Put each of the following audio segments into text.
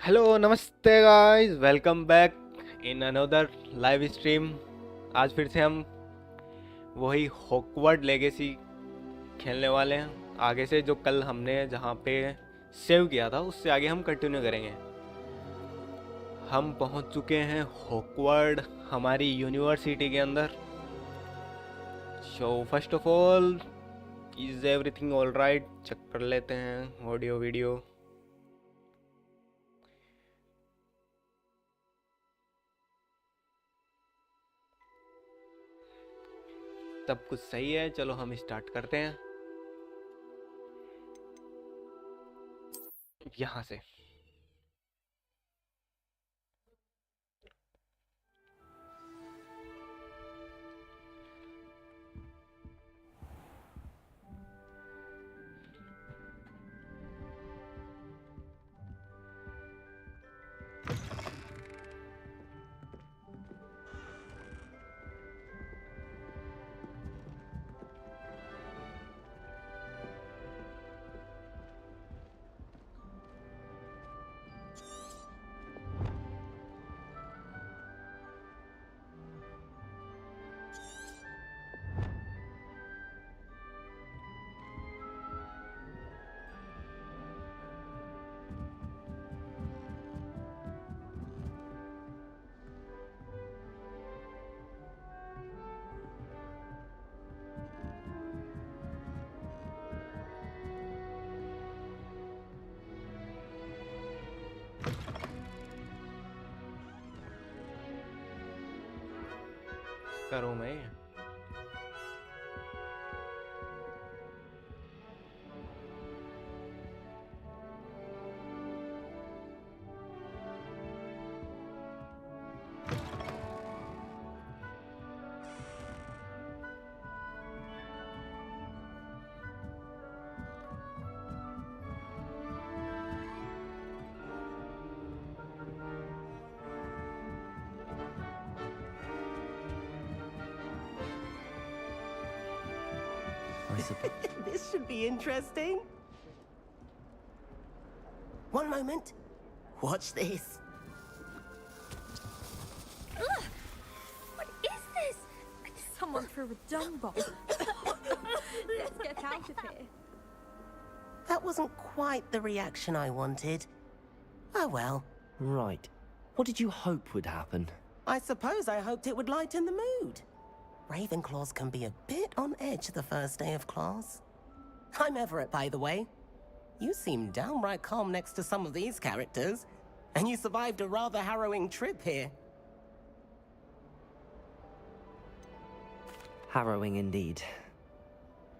Hello नमस्ते guys, welcome back in another live stream. आज फिर से हम वही हॉकवर्ड लेगेसी खेलने वाले हैं। आगे से जो कल हमने जहाँ पे सेव किया था उससे आगे हम कंटिन्यू करेंगे। हम पहुँच चुके हैं हॉकवर्ड, हमारी यूनिवर्सिटी के अंदर। So first of all, is everything all right? Check कर लेते हैं ऑडियो वीडियो। सब कुछ सही है, चलो हम स्टार्ट करते हैं यहाँ से। करूँ मैं? This should be interesting. One moment. Watch this. Ugh! What is this? Someone threw a dung bomb. Let's get out of here. That wasn't quite the reaction I wanted. Oh well. Right. What did you hope would happen? I suppose I hoped it would lighten the mood. Ravenclaws can be a bit on edge the first day of class. I'm Everett, by the way. You seem downright calm next to some of these characters, and you survived a rather harrowing trip here. Harrowing indeed.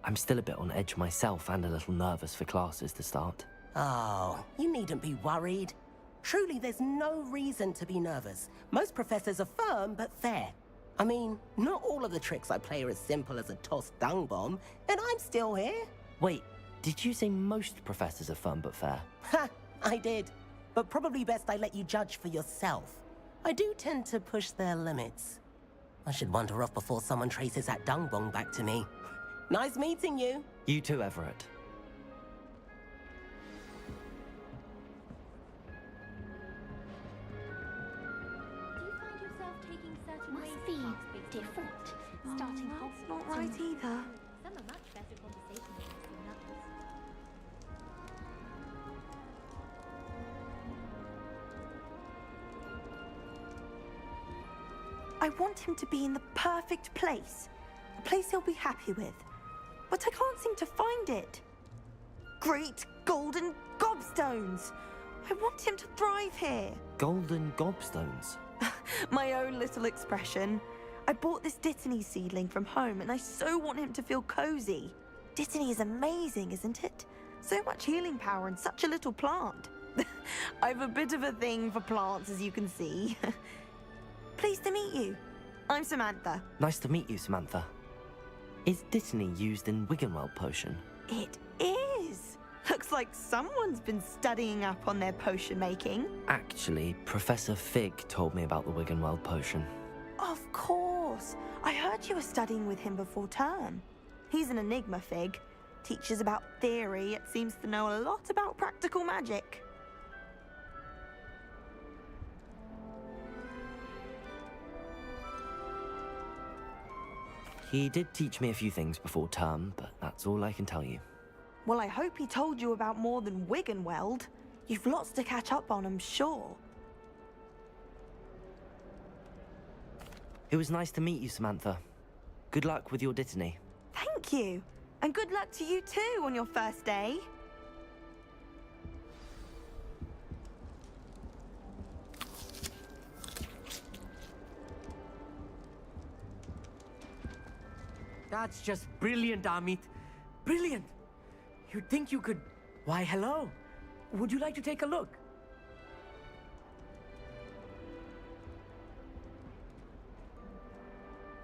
I'm still a bit on edge myself and a little nervous for classes to start. Oh, you needn't be worried. Truly, there's no reason to be nervous. Most professors are firm but fair. I mean, not all of the tricks I play are as simple as a tossed dung bomb, and I'm still here. Wait, did you say most professors are firm but fair? Ha! I did. But probably best I let you judge for yourself. I do tend to push their limits. I should wander off before someone traces that dung bomb back to me. Nice meeting you. You too, Everett. Must be different. Starting Hogwarts. Not right either. Some are much better conversationalists than others. I want him to be in the perfect place. A place he'll be happy with. But I can't seem to find it. Great golden gobstones! I want him to thrive here. Golden gobstones. My own little expression. I bought this Dittany seedling from home and I so want him to feel cozy. Dittany is amazing, isn't it? So much healing power in such a little plant. I've a bit of a thing for plants, as you can see. Pleased to meet you. I'm Samantha. Nice to meet you, Samantha. Is Dittany used in Wiggenweld potion? It is. Looks like someone's been studying up on their potion making. Actually, Professor Fig told me about the Wiggenweld potion. Of course. I heard you were studying with him before term. He's an enigma, Fig. Teaches about theory, yet seems to know a lot about practical magic. He did teach me a few things before term, but that's all I can tell you. Well, I hope he told you about more than Wiggenweld. You've lots to catch up on, I'm sure. It was nice to meet you, Samantha. Good luck with your Dittany. Thank you. And good luck to you too on your first day. That's just brilliant, Amit. Brilliant. You'd think you could... Why, hello. Would you like to take a look?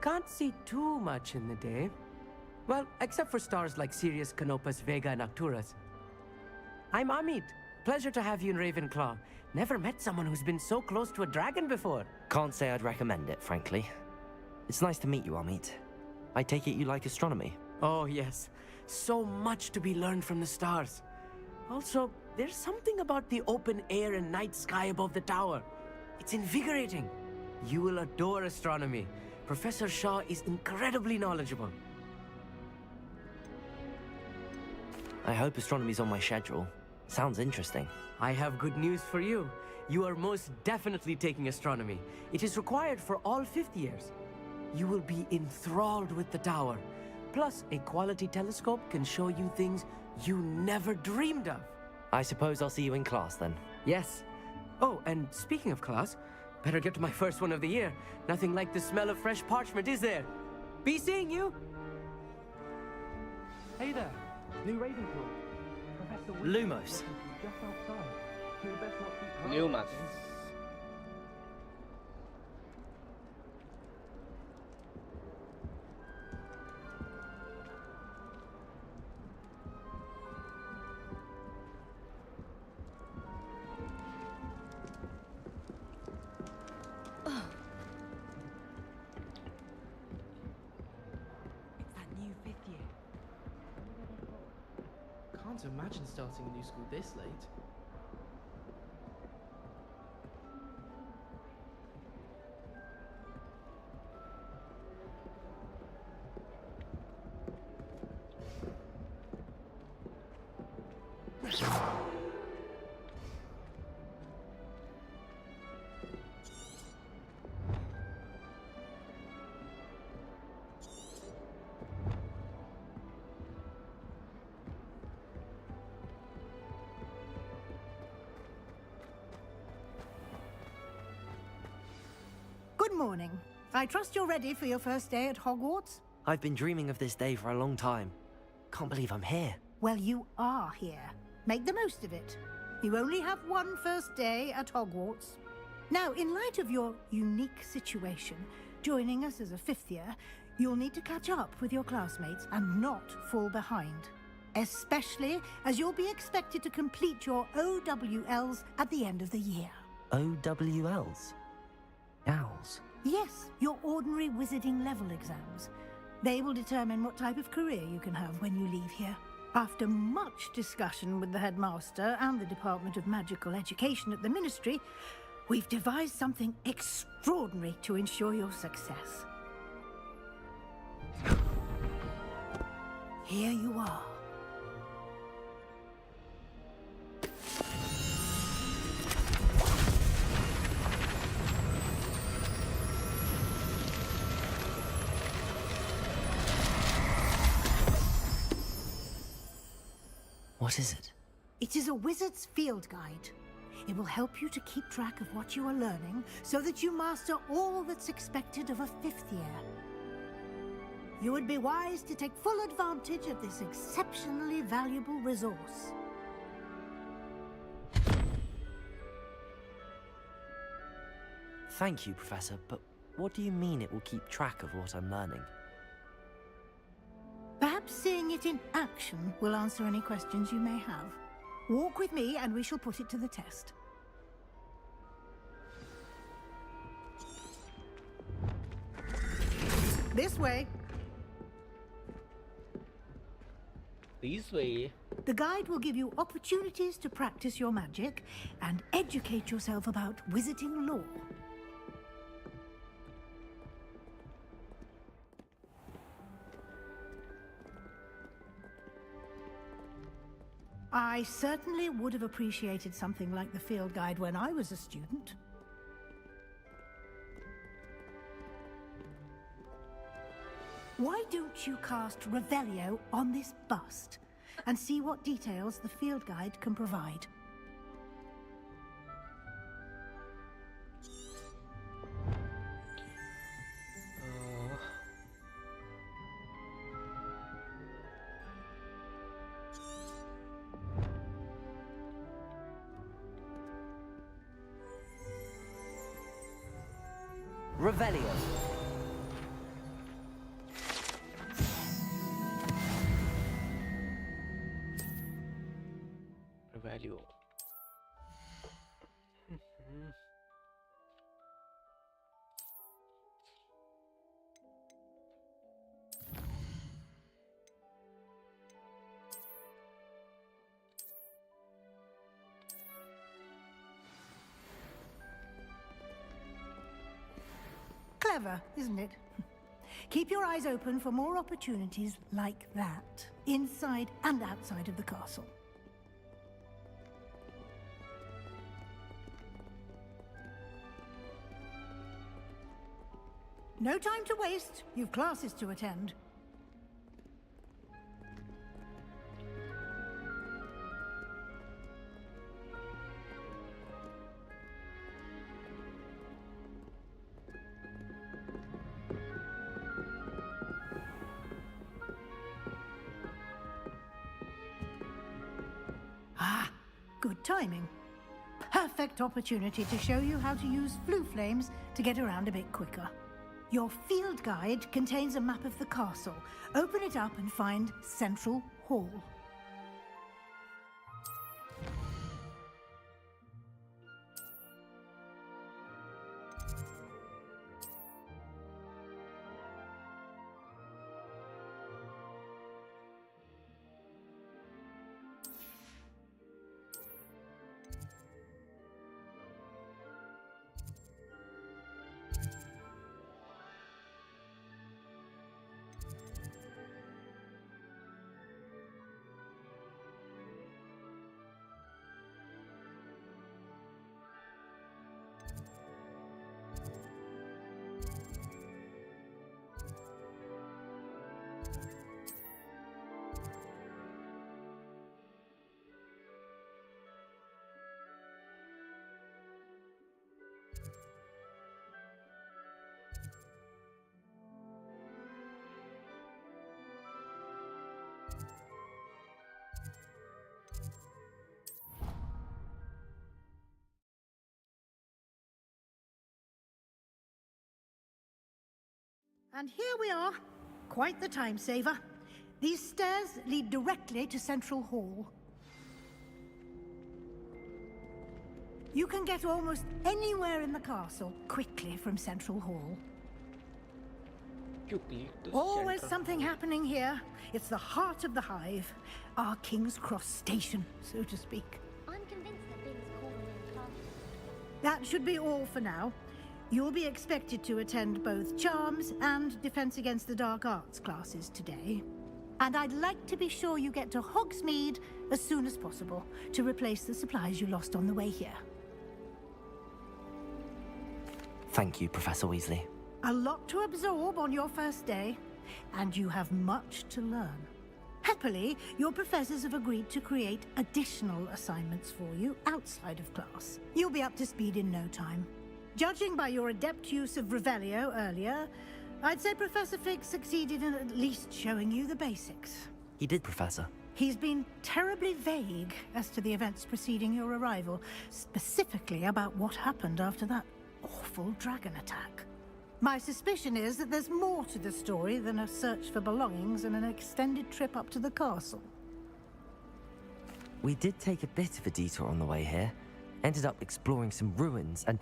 Can't see too much in the day. Well, except for stars like Sirius, Canopus, Vega, and Arcturus. I'm Amit. Pleasure to have you in Ravenclaw. Never met someone who's been so close to a dragon before. Can't say I'd recommend it, frankly. It's nice to meet you, Amit. I take it you like astronomy. Oh, yes. So much to be learned from the stars. Also, there's something about the open air and night sky above the tower. It's invigorating. You will adore astronomy. Professor Shaw is incredibly knowledgeable. I hope astronomy's on my schedule. Sounds interesting. I have good news for you. You are most definitely taking astronomy. It is required for all fifth years. You will be enthralled with the tower. Plus, a quality telescope can show you things you never dreamed of. I suppose I'll see you in class then. Yes. Oh, and speaking of class, better get to my first one of the year. Nothing like the smell of fresh parchment, is there? Be seeing you! Hey there, New Ravenclaw. Professor Lumos. just outside. You best not keep quiet. Lumas. It's that new fifth year. Can't imagine starting a new school this late. Good morning. I trust you're ready for your first day at Hogwarts? I've been dreaming of this day for a long time. Can't believe I'm here. Well, you are here. Make the most of it. You only have one first day at Hogwarts. Now, in light of your unique situation, joining us as a fifth year, you'll need to catch up with your classmates and not fall behind. Especially as you'll be expected to complete your OWLs at the end of the year. OWLs? Owls. Yes, your ordinary wizarding level exams. They will determine what type of career you can have when you leave here. After much discussion with the headmaster and the Department of Magical Education at the Ministry, we've devised something extraordinary to ensure your success. Here you are. What is it? It is a wizard's field guide. It will help you to keep track of what you are learning so that you master all that's expected of a fifth year. You would be wise to take full advantage of this exceptionally valuable resource. Thank you, Professor, but what do you mean it will keep track of what I'm learning? Perhaps seeing it in action will answer any questions you may have. Walk with me and we shall put it to the test. This way. This way. The guide will give you opportunities to practice your magic and educate yourself about wizarding lore. I certainly would have appreciated something like the field guide when I was a student. Why don't you cast Revelio on this bust and see what details the field guide can provide? Revelio. value. Clever, isn't it? Keep your eyes open for more opportunities like that, inside and outside of the castle. No time to waste. You've classes to attend. Ah, good timing. Perfect opportunity to show you how to use flue flames to get around a bit quicker. Your field guide contains a map of the castle. Open it up and find Central Hall. And here we are. Quite the time saver. These stairs lead directly to Central Hall. You can get almost anywhere in the castle quickly from Central Hall. Always something happening here. It's the heart of the hive. Our King's Cross station, so to speak. I'm convinced that things called in class. That should be all for now. You'll be expected to attend both Charms and Defense Against the Dark Arts classes today. And I'd like to be sure you get to Hogsmeade as soon as possible to replace the supplies you lost on the way here. Thank you, Professor Weasley. A lot to absorb on your first day, and you have much to learn. Happily, your professors have agreed to create additional assignments for you outside of class. You'll be up to speed in no time. Judging by your adept use of Revelio earlier, I'd say Professor Fig succeeded in at least showing you the basics. He did, Professor. He's been terribly vague as to the events preceding your arrival, specifically about what happened after that awful dragon attack. My suspicion is that there's more to the story than a search for belongings and an extended trip up to the castle. We did take a bit of a detour on the way here. Ended up exploring some ruins and...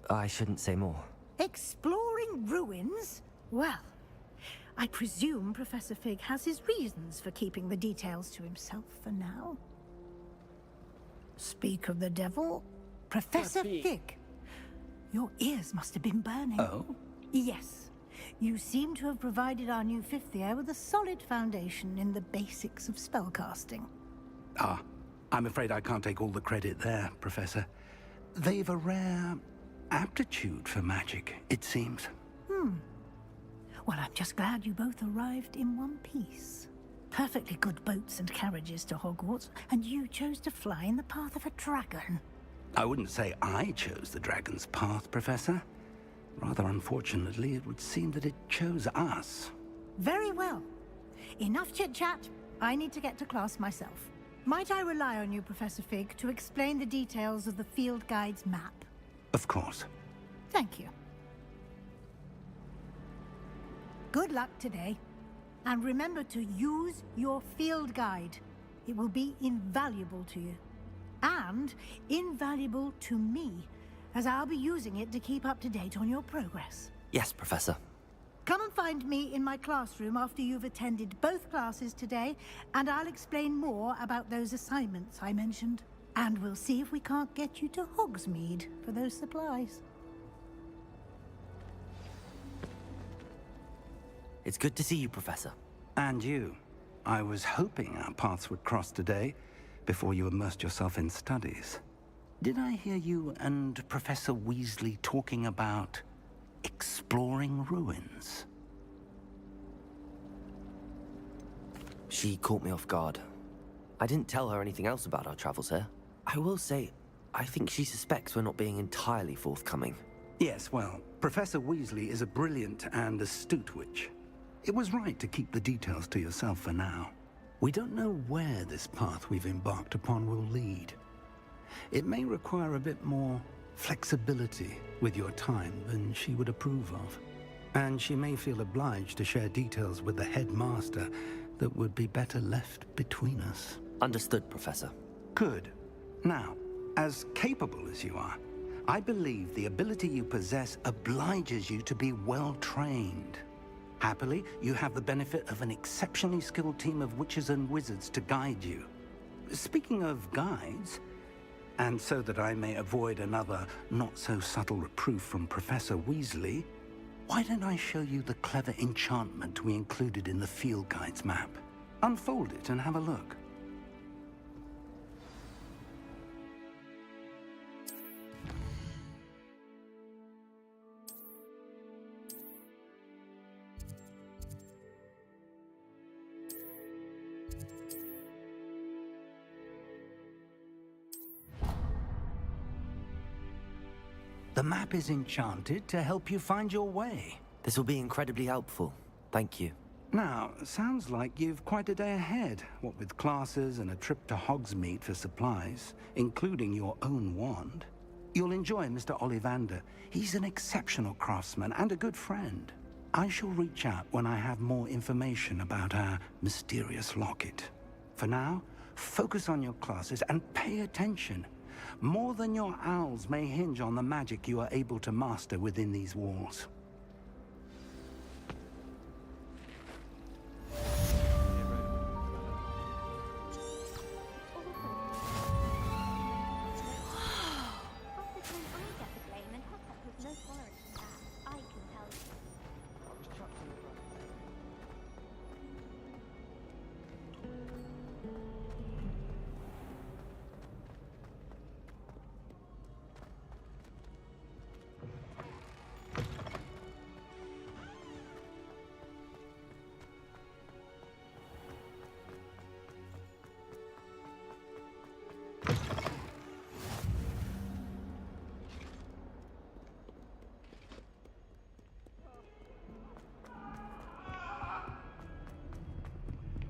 I shouldn't say more. Exploring ruins? Well, I presume Professor Fig has his reasons for keeping the details to himself for now. Speak of the devil, Professor Fig. Your ears must have been burning. Oh? Yes. You seem to have provided our new fifth year with a solid foundation in the basics of spellcasting. Ah, I'm afraid I can't take all the credit there, Professor. They've a rare aptitude for magic, it seems. Well, I'm just glad you both arrived in one piece. Perfectly good boats and carriages to Hogwarts, and you chose to fly in the path of a dragon. I wouldn't say I chose the dragon's path, Professor. Rather unfortunately, it would seem that it chose us. Very well. Enough chit-chat. I need to get to class myself. Might I rely on you, Professor Fig, to explain the details of the field guide's map? Of course. Thank you. Good luck today. And remember to use your field guide. It will be invaluable to you. And invaluable to me, as I'll be using it to keep up to date on your progress. Yes, Professor. Come and find me in my classroom after you've attended both classes today, and I'll explain more about those assignments I mentioned. And we'll see if we can't get you to Hogsmeade for those supplies. It's good to see you, Professor. And you. I was hoping our paths would cross today, before you immersed yourself in studies. Did I hear you and Professor Weasley talking about exploring ruins? She caught me off guard. I didn't tell her anything else about our travels here. I will say, I think she suspects we're not being entirely forthcoming. Yes, well, Professor Weasley is a brilliant and astute witch. It was right to keep the details to yourself for now. We don't know where this path we've embarked upon will lead. It may require a bit more flexibility with your time than she would approve of. And she may feel obliged to share details with the headmaster that would be better left between us. Understood, Professor. Good. Now, as capable as you are, I believe the ability you possess obliges you to be well trained. Happily, you have the benefit of an exceptionally skilled team of witches and wizards to guide you. Speaking of guides, and so that I may avoid another not-so-subtle reproof from Professor Weasley, why don't I show you the clever enchantment we included in the field guide's map? Unfold it and have a look. The map is enchanted to help you find your way. This will be incredibly helpful. Thank you. Now, sounds like you've quite a day ahead, what with classes and a trip to Hogsmeade for supplies, including your own wand. You'll enjoy Mr. Ollivander. He's an exceptional craftsman and a good friend. I shall reach out when I have more information about our mysterious locket. For now, focus on your classes and pay attention. More than your owls may hinge on the magic you are able to master within these walls.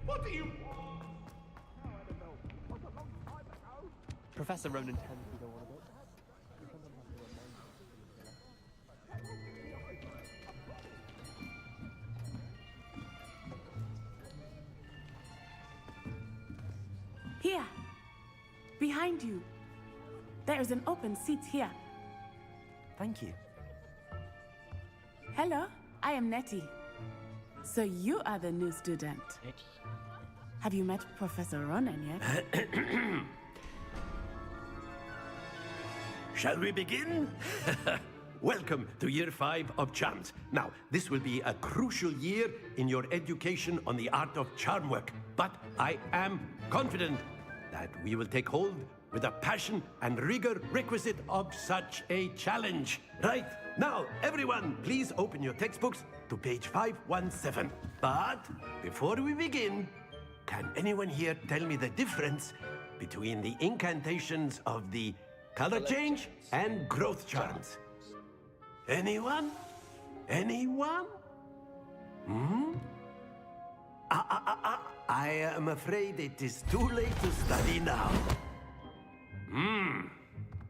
What do you want? Oh, I don't know. It was a long time ago. Professor Ronan tends to go on a bit. Here, behind you. There is an open seat here. Thank you. Hello, I am Nettie. So you are the new student. Have you met Professor Ronan yet? Shall we begin? Welcome to Year 5 of Charms. Now, this will be a crucial year in your education on the art of charm work, but I am confident that we will take hold with the passion and rigor requisite of such a challenge. Right, now, everyone, please open your textbooks to page 517. But before we begin, can anyone here tell me the difference between the incantations of the color change and growth charms? Anyone? Anyone? I am afraid it is too late to study now.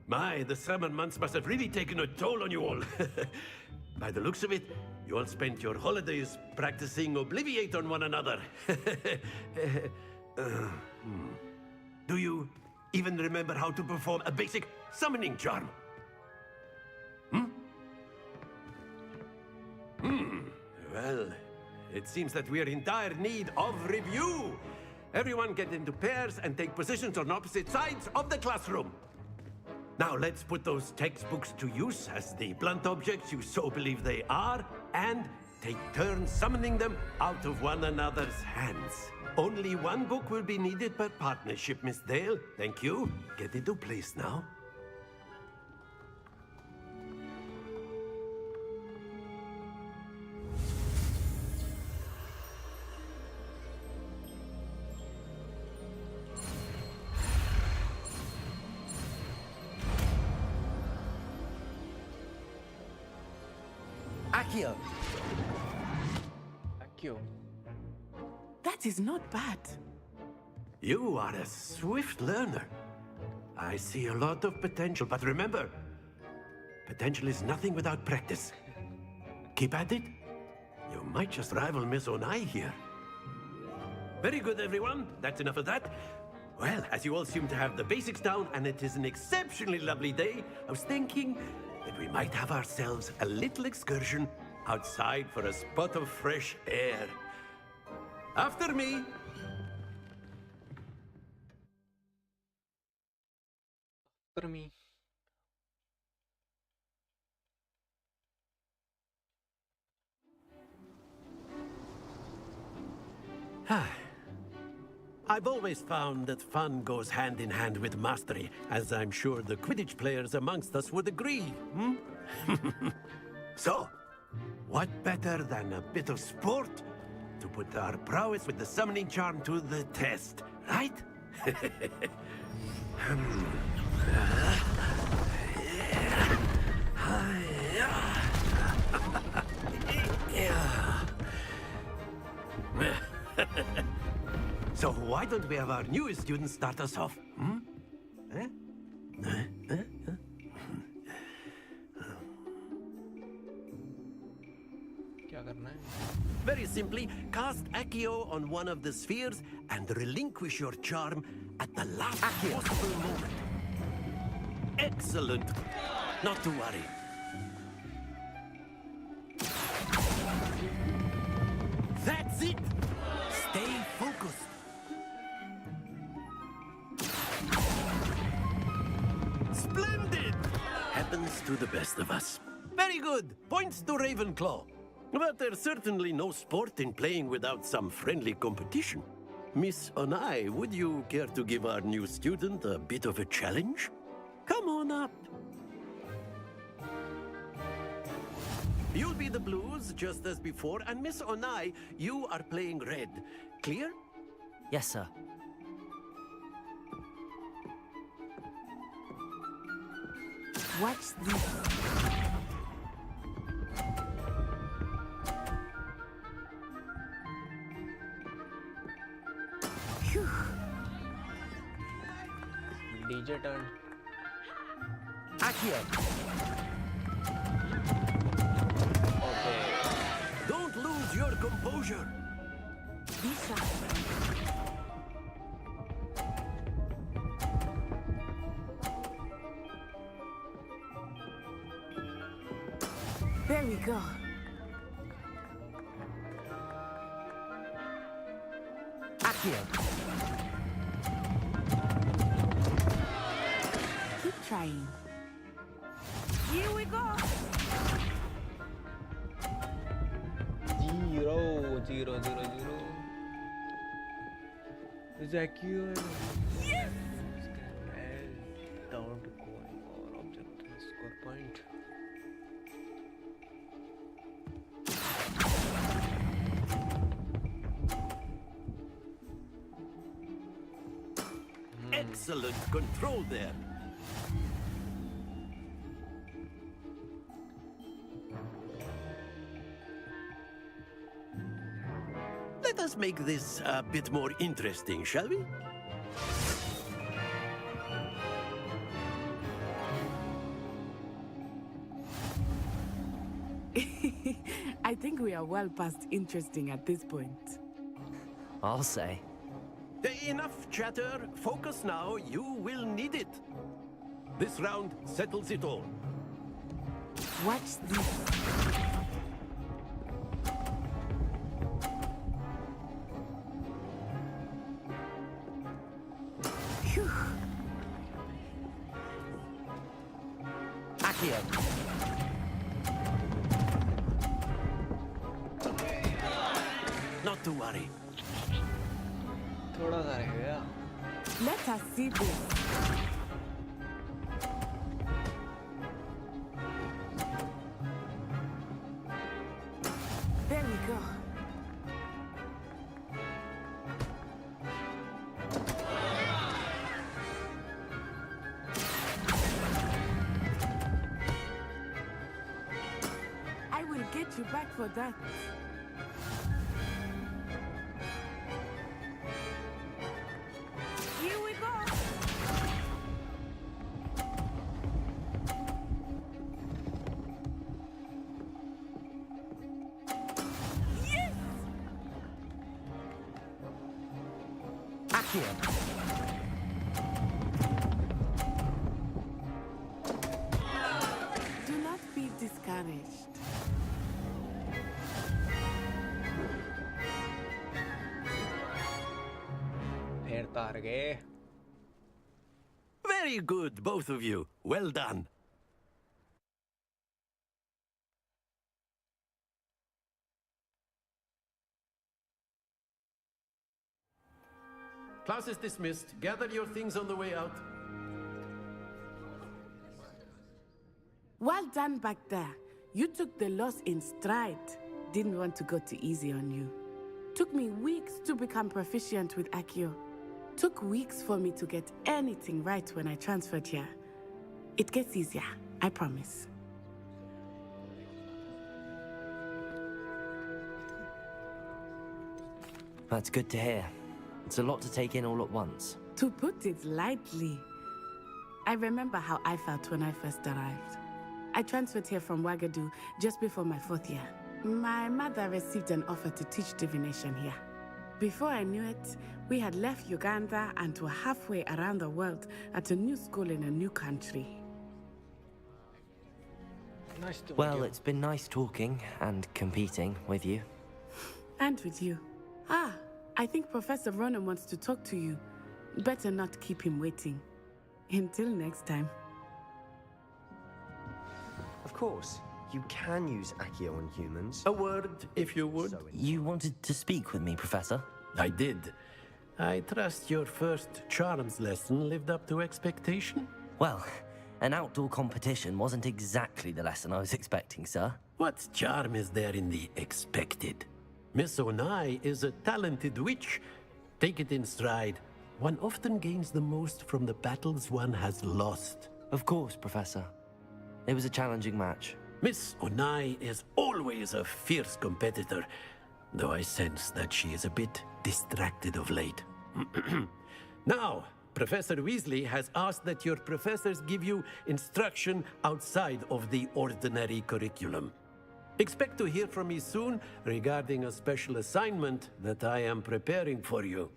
My, the summer months must have really taken a toll on you all. By the looks of it, you all spent your holidays practicing Obliviate on one another. Do you even remember how to perform a basic summoning charm? Well, it seems that we are in dire need of review. Everyone get into pairs and take positions on opposite sides of the classroom. Now let's put those textbooks to use as the blunt objects you so believe they are, and take turns summoning them out of one another's hands. Only one book will be needed per partnership, Miss Dale. Thank you. Get into place now. Accio! Accio. That is not bad. You are a swift learner. I see a lot of potential, but remember, potential is nothing without practice. Keep at it. You might just rival Miss Onai here. Very good, everyone. That's enough of that. Well, as you all seem to have the basics down, and it is an exceptionally lovely day, I was thinking that we might have ourselves a little excursion outside for a spot of fresh air. After me. After me. I've always found that fun goes hand in hand with mastery, as I'm sure the Quidditch players amongst us would agree. So, what better than a bit of sport to put our prowess with the summoning charm to the test, right? So why don't we have our newest student start us off? क्या करना है? Very simply, cast Accio on one of the spheres and relinquish your charm at the last possible moment. Excellent. Not to worry. That's it. Stay focused. Splendid! Happens to the best of us. Very good. Points to Ravenclaw. But there's certainly no sport in playing without some friendly competition. Miss Onai, would you care to give our new student a bit of a challenge? Come on up. You'll be the blues, just as before, and Miss Onai, you are playing red. Clear? Yes, sir. What's this? Phew. DJ turn. Accio! Okay. Don't lose your composure. Lisa. There we go. Accio! Keep trying. Here we go. 0 0 0 0. Zacchio. Yes! Down to coin or object score point. Excellent control there. Let us make this a bit more interesting, shall we? I think we are well past interesting at this point. I'll say. Enough chatter. Focus now. You will need it. This round settles it all. Watch this. Phew. Accio. Not to worry. थोड़ा सा रह गया. Let us see this. There we go. I will get you back for that. Here we go. Yes! Accio. Do not be discouraged. फिर तार गए. Very good, both of you. Well done. Class is dismissed. Gather your things on the way out. Well done back there. You took the loss in stride. Didn't want to go too easy on you. Took me weeks to become proficient with Accio. Took weeks for me to get anything right when I transferred here. It gets easier, I promise. That's good to hear. It's a lot to take in all at once. To put it lightly, I remember how I felt when I first arrived. I transferred here from Wagadu just before my 4th year. My mother received an offer to teach divination here. Before I knew it, we had left Uganda and were halfway around the world at a new school in a new country. Nice to meet Well, you. it's been nice talking and competing with you. And with you. Ah, I think Professor Ronan wants to talk to you. Better not keep him waiting. Until next time. Of course, you can use Accio on humans. A word, if you would. You wanted to speak with me, Professor? I did. I trust your first charms lesson lived up to expectation? Well, an outdoor competition wasn't exactly the lesson I was expecting, sir. What charm is there in the expected? Miss Onai is a talented witch. Take it in stride. One often gains the most from the battles one has lost. Of course, Professor. It was a challenging match. Miss Onai is always a fierce competitor, though I sense that she is a bit distracted of late. Now, Professor Weasley has asked that your professors give you instruction outside of the ordinary curriculum. Expect to hear from me soon regarding a special assignment that I am preparing for you.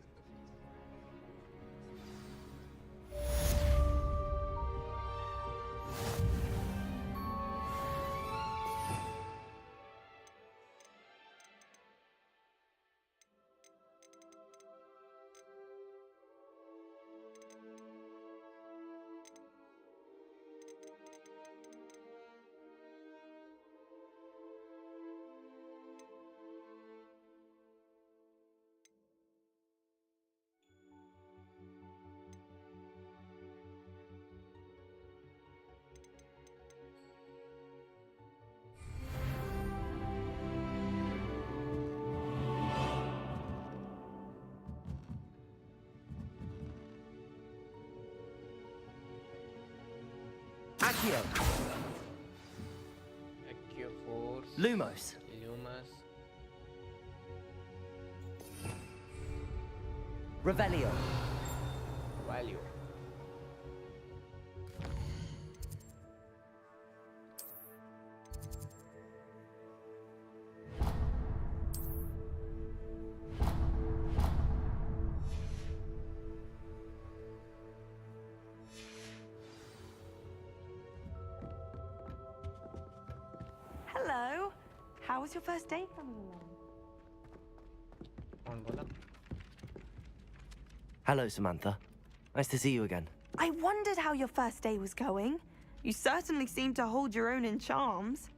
Accio. Accio Force. Lumos. Lumos. Revelio. Value. Hello. How was your first day coming along? कौन बोला? Hello, Samantha. Nice to see you again. I wondered how your first day was going. You certainly seem to hold your own in charms.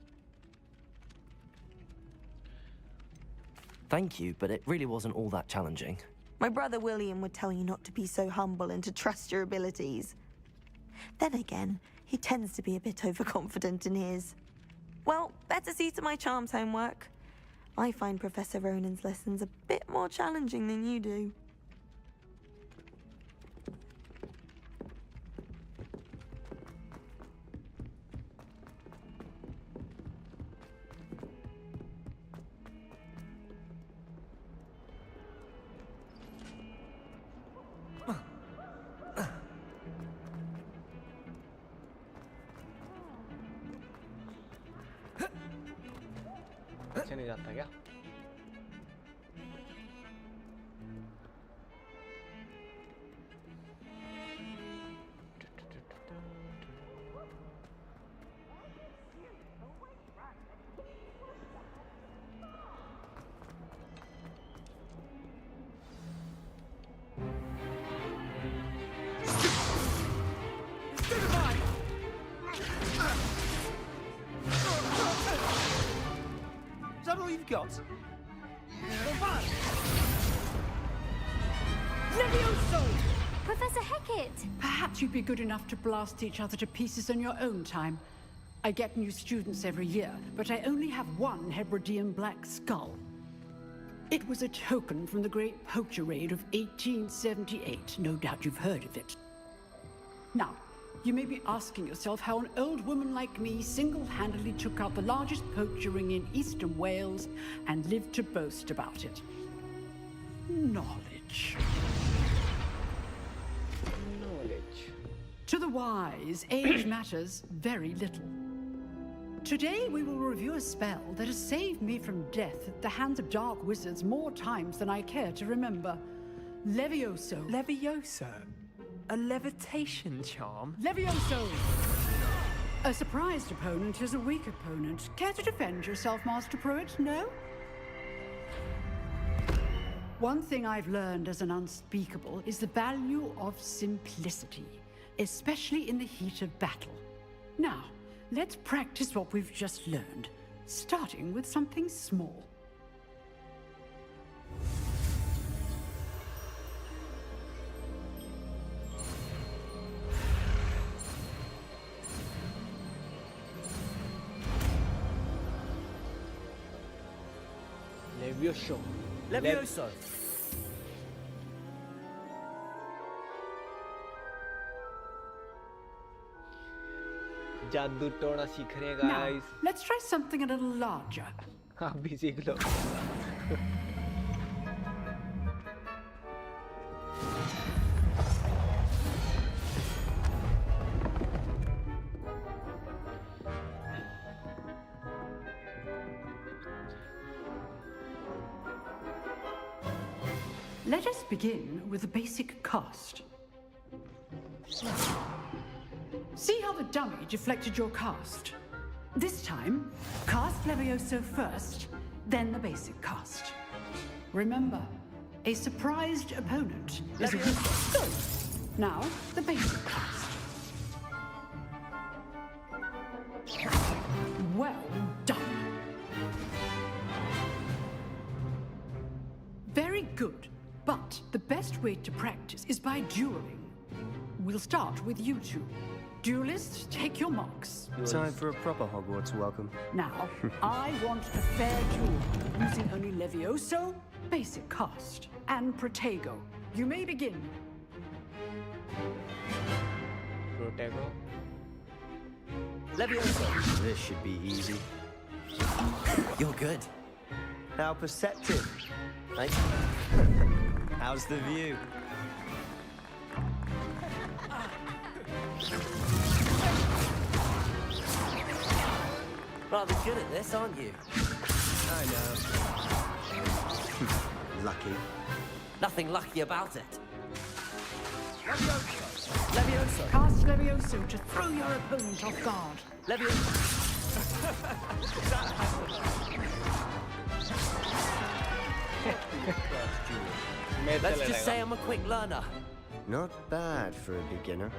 Thank you, but it really wasn't all that challenging. My brother William would tell you not to be so humble and to trust your abilities. Then again, he tends to be a bit overconfident in his. Well, better see to my charms homework. I find Professor Ronan's lessons a bit more challenging than you do. अच्छे नहीं जाता क्या? Is that all you've got? Levioso! Professor Hecat! Perhaps you'd be good enough to blast each other to pieces in your own time. I get new students every year, but I only have one Hebridean black skull. It was a token from the Great Poacher Raid of 1878. No doubt you've heard of it. Now, you may be asking yourself how an old woman like me single-handedly took out the largest poacher ring in eastern Wales and lived to boast about it. Knowledge. Knowledge. To the wise, age matters very little. Today we will review a spell that has saved me from death at the hands of dark wizards more times than I care to remember. Levioso. Levioso? A levitation charm? Levioso! A surprised opponent is a weak opponent. Care to defend yourself, Master Pruitt? No? One thing I've learned as an unspeakable is the value of simplicity, especially in the heat of battle. Now, let's practice what we've just learned, starting with something small. Levioso. Levioso. जादू टोना सीख रहे हैं Now, guys. let's try something a little larger. आप भी सीख लो. Let us begin with the basic cast. See how the dummy deflected your cast? This time, cast Levioso first, then the basic cast. Remember, a surprised opponent is a weak. Good. Now, the basic cast. Well done. Very good. But the best way to practice is by dueling. We'll start with you two. Duelists, take your marks. Time for a proper Hogwarts welcome. Now, I want a fair duel, using only Levioso, basic cast, and Protego. You may begin. Protego. Leviosa. This should be easy. You're good. How perceptive. Right? How's the view? Rather good at this, aren't you? I know. Lucky. Nothing lucky about it. Levioso. Cast Levioso to throw your opponent off guard. Let's just say I'm a quick learner. Not bad for a beginner.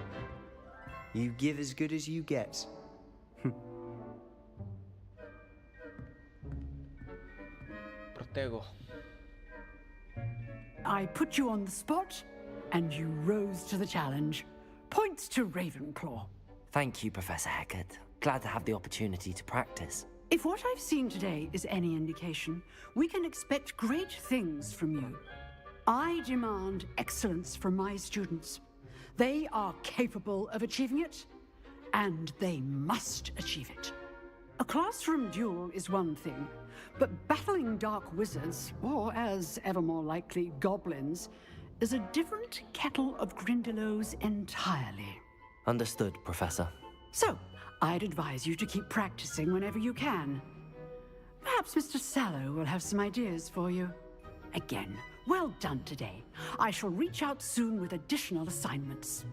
You give as good as you get. Protego. I put you on the spot, and you rose to the challenge. Points to Ravenclaw. Thank you, Professor Hecat. Glad to have the opportunity to practice. If what I've seen today is any indication, we can expect great things from you. I demand excellence from my students. They are capable of achieving it, and they must achieve it. A classroom duel is one thing, but battling dark wizards, or as ever more likely, goblins, is a different kettle of Grindylows entirely. Understood, Professor. So, I'd advise you to keep practicing whenever you can. Perhaps Mr. Sallow will have some ideas for you. Again, well done today. I shall reach out soon with additional assignments.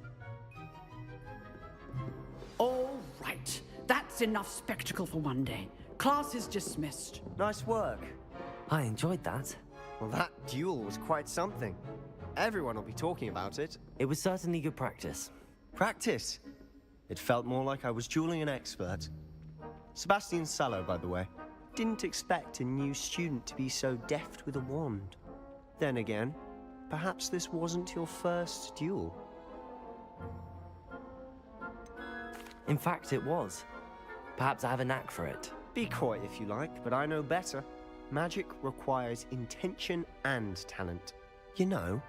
All right. That's enough spectacle for one day. Class is dismissed. Nice work. I enjoyed that. Well, that duel was quite something. Everyone will be talking about it. It was certainly good practice. Practice? It felt more like I was dueling an expert. Sebastian Sallow, by the way. Didn't expect a new student to be so deft with a wand. Then again, perhaps this wasn't your first duel. In fact, it was. Perhaps I have a knack for it. Be coy if you like, but I know better. Magic requires intention and talent. You know,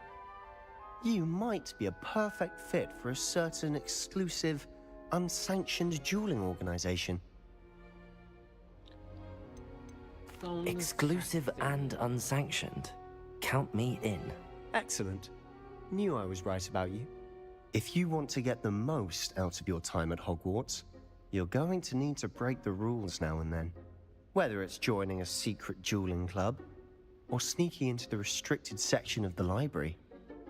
you might be a perfect fit for a certain exclusive, unsanctioned dueling organization. Exclusive and unsanctioned. Count me in. Excellent. Knew I was right about you. If you want to get the most out of your time at Hogwarts, you're going to need to break the rules now and then. Whether it's joining a secret dueling club, or sneaking into the restricted section of the library,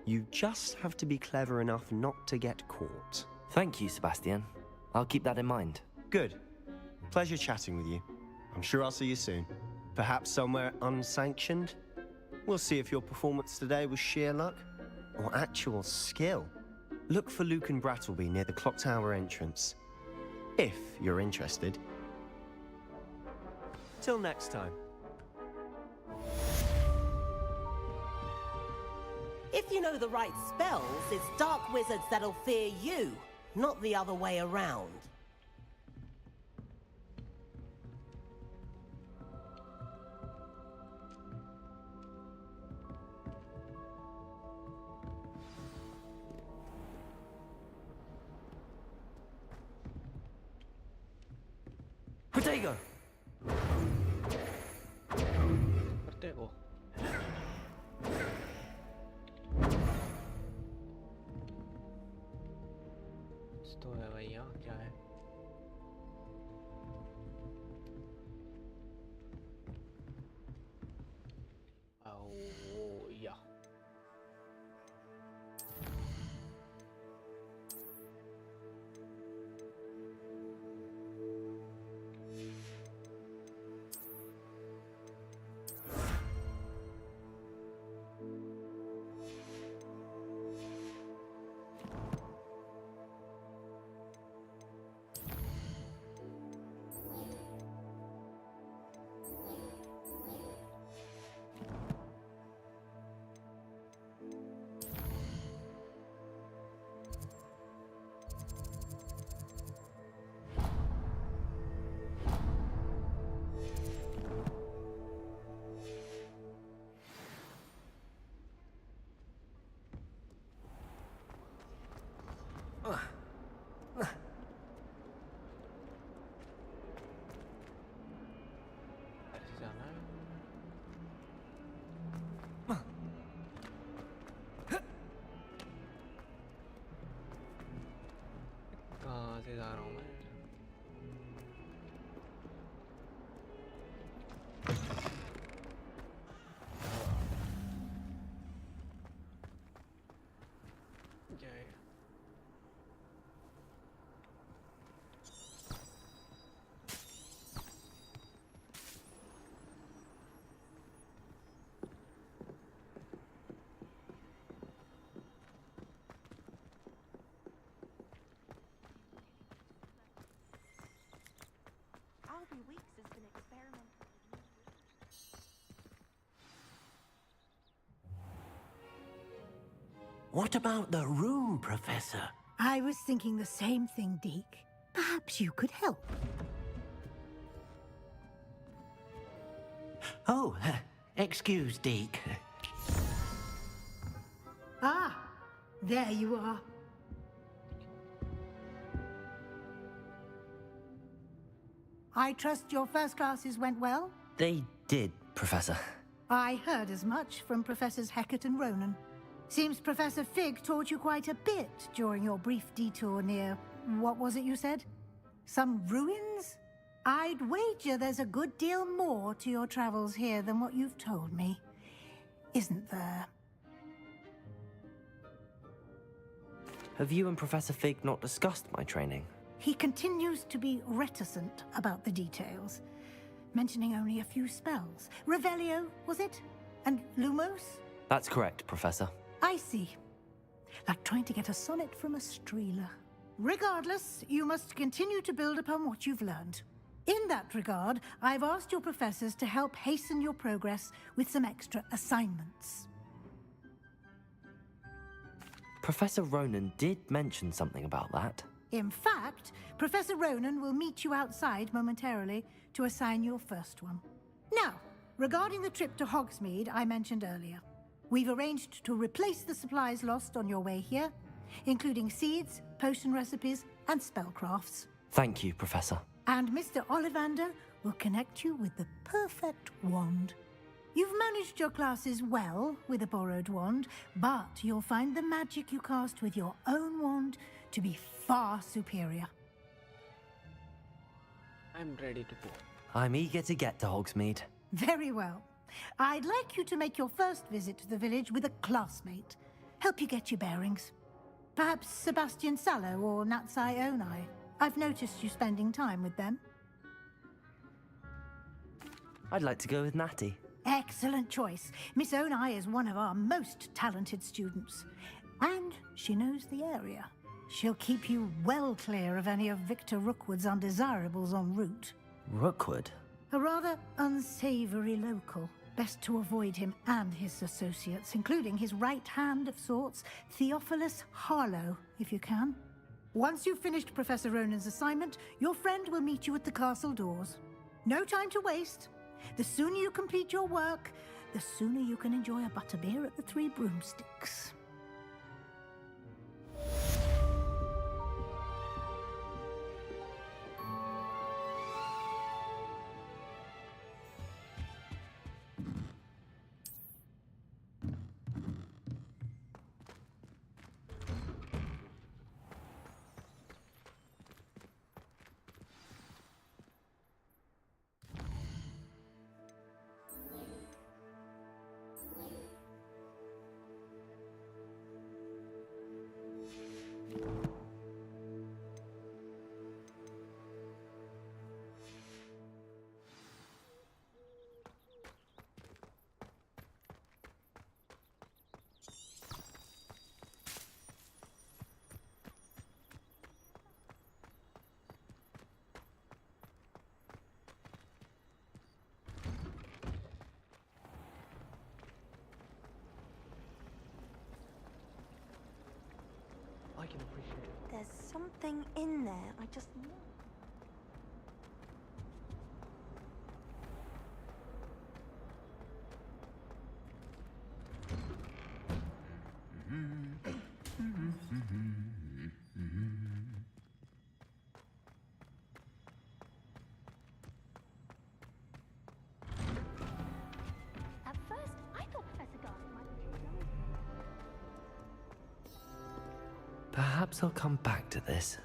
you just have to be clever enough not to get caught. Thank you, Sebastian. I'll keep that in mind. Good. Pleasure chatting with you. I'm sure I'll see you soon. Perhaps somewhere unsanctioned? We'll see if your performance today was sheer luck or actual skill. Look for Luke and Brattleby near the clock tower entrance, if you're interested. Till next time. If you know the right spells, it's dark wizards that'll fear you, not the other way around. Protego! Protego. तो है भैया क्या है या few weeks has been experimental. What about the room, Professor? I was thinking the same thing, Deke. Perhaps you could help. Oh, excuse, Deke. Ah, there you are. I trust your first classes went well? They did, Professor. I heard as much from Professors Hecat and Ronan. Seems Professor Fig taught you quite a bit during your brief detour near... what was it you said? Some ruins? I'd wager there's a good deal more to your travels here than what you've told me. Isn't there? Have you and Professor Fig not discussed my training? He continues to be reticent about the details, mentioning only a few spells. Revelio, was it? And Lumos? That's correct, Professor. I see. Like trying to get a sonnet from a streeler. Regardless, you must continue to build upon what you've learned. In that regard, I've asked your professors to help hasten your progress with some extra assignments. Professor Ronan did mention something about that. In fact, Professor Ronan will meet you outside momentarily to assign your first one. Now, regarding the trip to Hogsmeade I mentioned earlier, we've arranged to replace the supplies lost on your way here, including seeds, potion recipes, and spellcrafts. Thank you, Professor. And Mr. Ollivander will connect you with the perfect wand. You've managed your classes well with a borrowed wand, but you'll find the magic you cast with your own wand to be far superior. I'm ready to go. I'm eager to get to Hogsmeade. Very well. I'd like you to make your first visit to the village with a classmate. Help you get your bearings. Perhaps Sebastian Sallow or Natsai Onai. I've noticed you spending time with them. I'd like to go with Natty. Excellent choice. Miss Onai is one of our most talented students. And she knows the area. She'll keep you well clear of any of Victor Rookwood's undesirables en route. Rookwood? A rather unsavory local. Best to avoid him and his associates, including his right hand of sorts, Theophilus Harlow, if you can. Once you've finished Professor Ronan's assignment, your friend will meet you at the castle doors. No time to waste. The sooner you complete your work, the sooner you can enjoy a butterbeer at the Three Broomsticks. I can appreciate it. There's something in there. I just know. At first, I thought Professor Garlick might be too young. Perhaps I'll come back to this.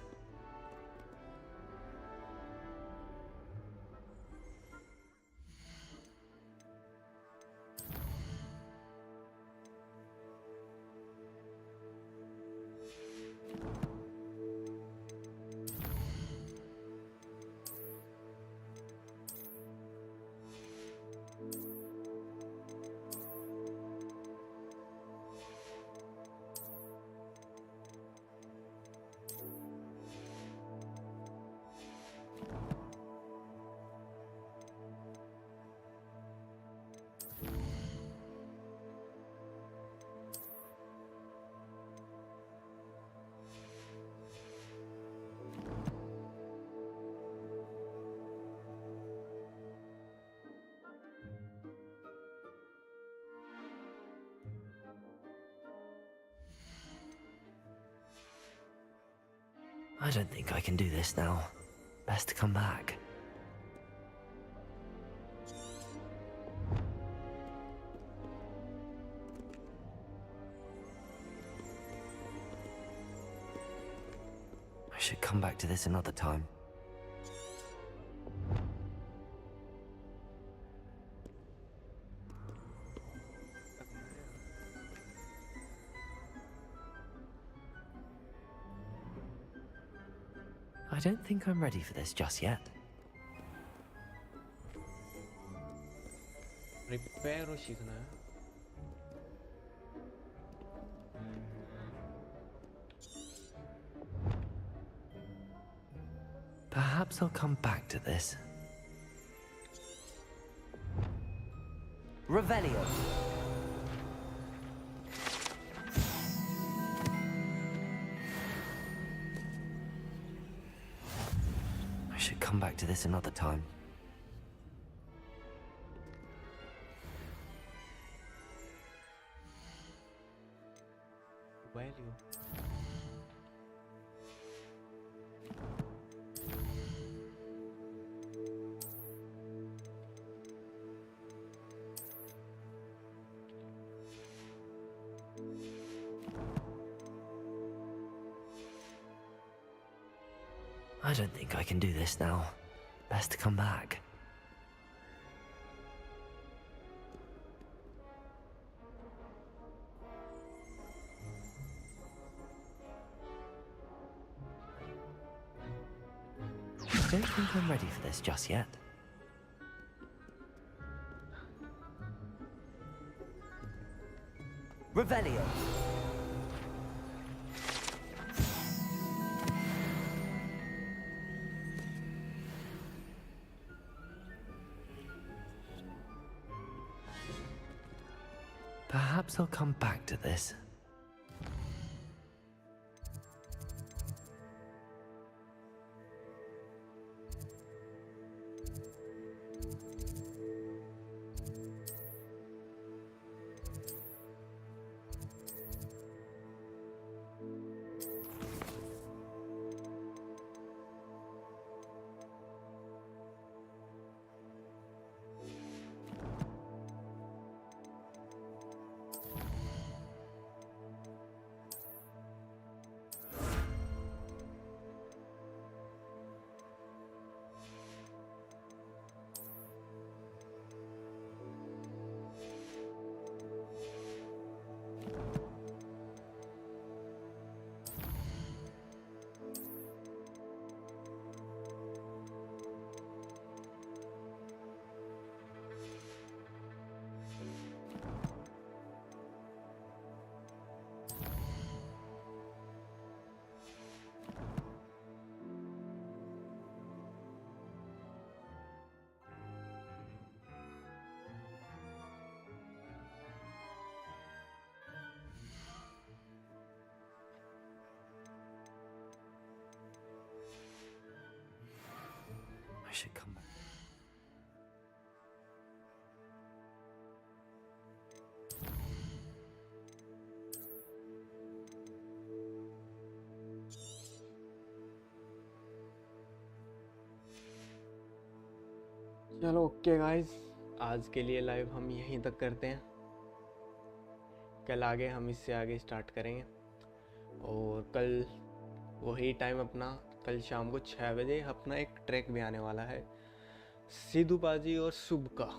I don't think I can do this now. Best to come back. I should come back to this another time. I don't think I'm ready for this just yet. Repair हो सीखना है. Perhaps I'll come back to this. Revelio. I should come back to this another time. Value. I don't think I can do this now. Best to come back. I don't think I'm ready for this just yet. Revelio. Perhaps I'll come back to this. I should come back. चलो okay guys, आज के लिए live हम यहीं तक करते हैं. कल आगे हम इससे आगे स्टार्ट करेंगे. और कल वही टाइम अपना, कल शाम को 6 बजे अपना एक ट्रैक भी आने वाला है, सिद्धू पाजी और शुभ का.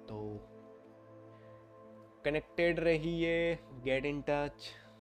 तो कनेक्टेड रहिए, गेट इन टच.